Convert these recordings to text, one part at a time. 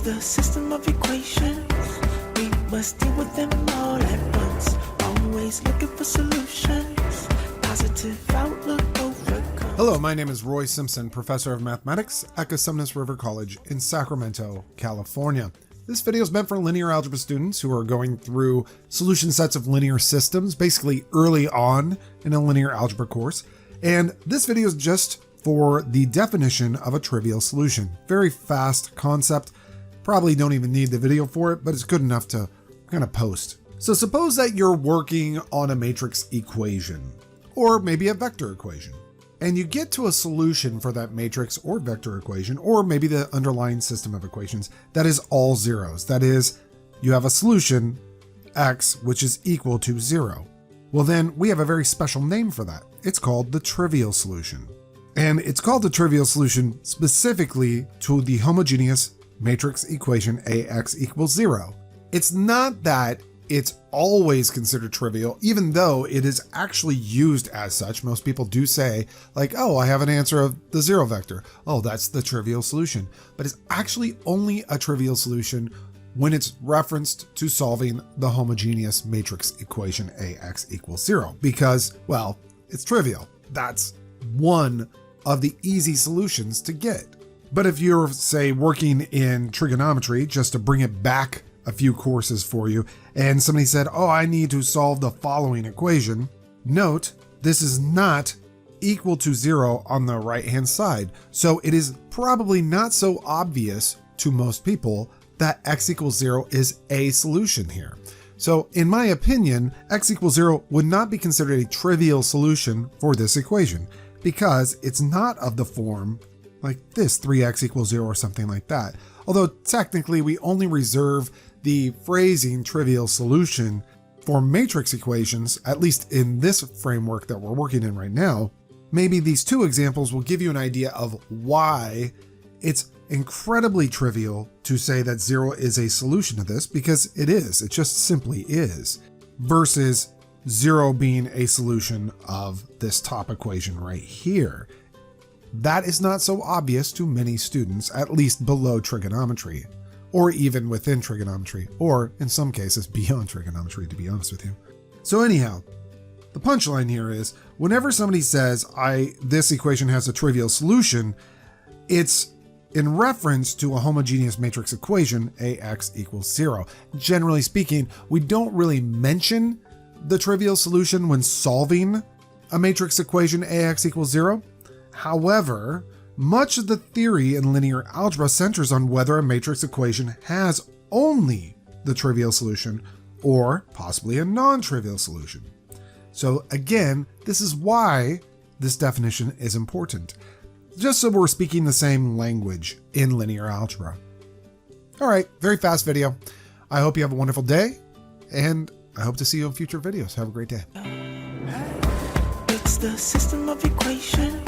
the system of equations. We must deal with them all at once. Always looking for solutions. Positive outlook overcome. Hello, my name is Roy Simpson, professor of mathematics at Cosumnes River College in Sacramento, California. This video is meant for linear algebra students who are going through solution sets of linear systems, basically early on in a linear algebra course. And this video is just for the definition of a trivial solution. Very fast concept. Probably don't even need the video for it, but it's good enough to kind of post. So suppose that you're working on a matrix equation, or maybe a vector equation, and you get to a solution for that matrix or vector equation, or maybe the underlying system of equations that is all zeros. That is, you have a solution, x, which is equal to 0. Well, then we have a very special name for that. It's called the trivial solution. And it's called the trivial solution specifically to the homogeneous matrix equation AX equals 0. It's not that it's always considered trivial, even though it is actually used as such. Most people do say, like, oh, I have an answer of the 0 vector. Oh, that's the trivial solution. But it's actually only a trivial solution when it's referenced to solving the homogeneous matrix equation AX equals 0, because, well, it's trivial. That's one of the easy solutions to get. But if you're, say, working in trigonometry, just to bring it back a few courses for you, and somebody said, oh, I need to solve the following equation, note, this is not equal to 0 on the right-hand side. So it is probably not so obvious to most people that x equals 0 is a solution here. So in my opinion, x equals 0 would not be considered a trivial solution for this equation, because it's not of the form like this, 3x equals 0 or something like that. Although technically we only reserve the phrasing trivial solution for matrix equations, at least in this framework that we're working in right now. Maybe these two examples will give you an idea of why it's incredibly trivial to say that 0 is a solution to this, because it is, it just simply is, versus 0 being a solution of this top equation right here. That is not so obvious to many students, at least below trigonometry, or even within trigonometry, or in some cases beyond trigonometry, to be honest with you. So anyhow, the punchline here is, whenever somebody says, this equation has a trivial solution, it's in reference to a homogeneous matrix equation, AX equals 0. Generally speaking, we don't really mention the trivial solution when solving a matrix equation AX equals 0. However, much of the theory in linear algebra centers on whether a matrix equation has only the trivial solution or possibly a non-trivial solution. So again, this is why this definition is important, just so we're speaking the same language in linear algebra. All right, very fast video. I hope you have a wonderful day, and I hope to see you in future videos. Have a great day. It's the system of equations.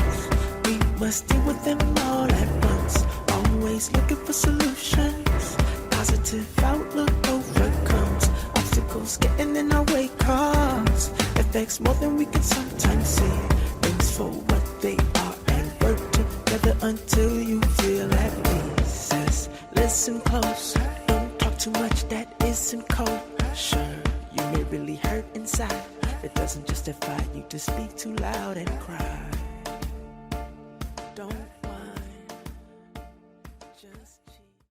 We must deal with them all at once. Always looking for solutions. Positive outlook overcomes obstacles getting in our way, cause affects more than we can sometimes see. Things for what they are and work together until you feel at peace. Just listen close. Don't talk too much that isn't kosher. You may really hurt inside. It doesn't justify you to speak too loud and cry. Don't whine, just chill.